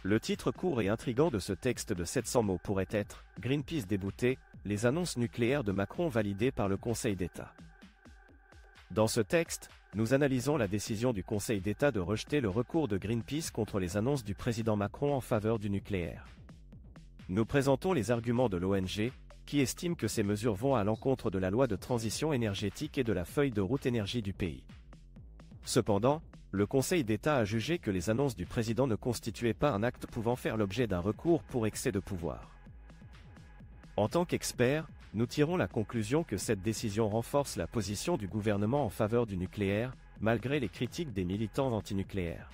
Le titre court et intrigant de ce texte de 700 mots pourrait être « Greenpeace débouté, les annonces nucléaires de Macron validées par le Conseil d'État ». Dans ce texte, nous analysons la décision du Conseil d'État de rejeter le recours de Greenpeace contre les annonces du président Macron en faveur du nucléaire. Nous présentons les arguments de l'ONG, qui estime que ces mesures vont à l'encontre de la loi de transition énergétique et de la feuille de route énergie du pays. Cependant, le Conseil d'État a jugé que les annonces du président ne constituaient pas un acte pouvant faire l'objet d'un recours pour excès de pouvoir. En tant qu'experts, nous tirons la conclusion que cette décision renforce la position du gouvernement en faveur du nucléaire, malgré les critiques des militants antinucléaires.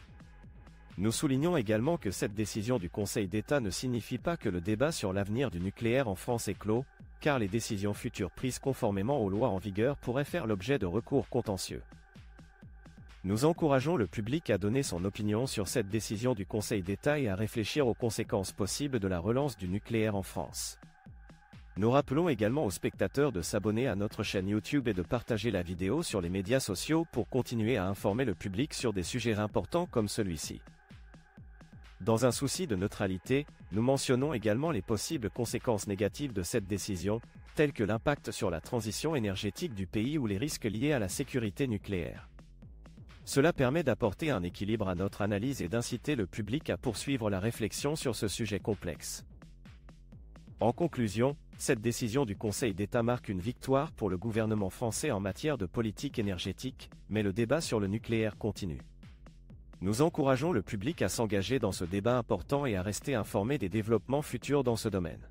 Nous soulignons également que cette décision du Conseil d'État ne signifie pas que le débat sur l'avenir du nucléaire en France est clos, car les décisions futures prises conformément aux lois en vigueur pourraient faire l'objet de recours contentieux. Nous encourageons le public à donner son opinion sur cette décision du Conseil d'État et à réfléchir aux conséquences possibles de la relance du nucléaire en France. Nous rappelons également aux spectateurs de s'abonner à notre chaîne YouTube et de partager la vidéo sur les médias sociaux pour continuer à informer le public sur des sujets importants comme celui-ci. Dans un souci de neutralité, nous mentionnons également les possibles conséquences négatives de cette décision, telles que l'impact sur la transition énergétique du pays ou les risques liés à la sécurité nucléaire. Cela permet d'apporter un équilibre à notre analyse et d'inciter le public à poursuivre la réflexion sur ce sujet complexe. En conclusion, cette décision du Conseil d'État marque une victoire pour le gouvernement français en matière de politique énergétique, mais le débat sur le nucléaire continue. Nous encourageons le public à s'engager dans ce débat important et à rester informé des développements futurs dans ce domaine.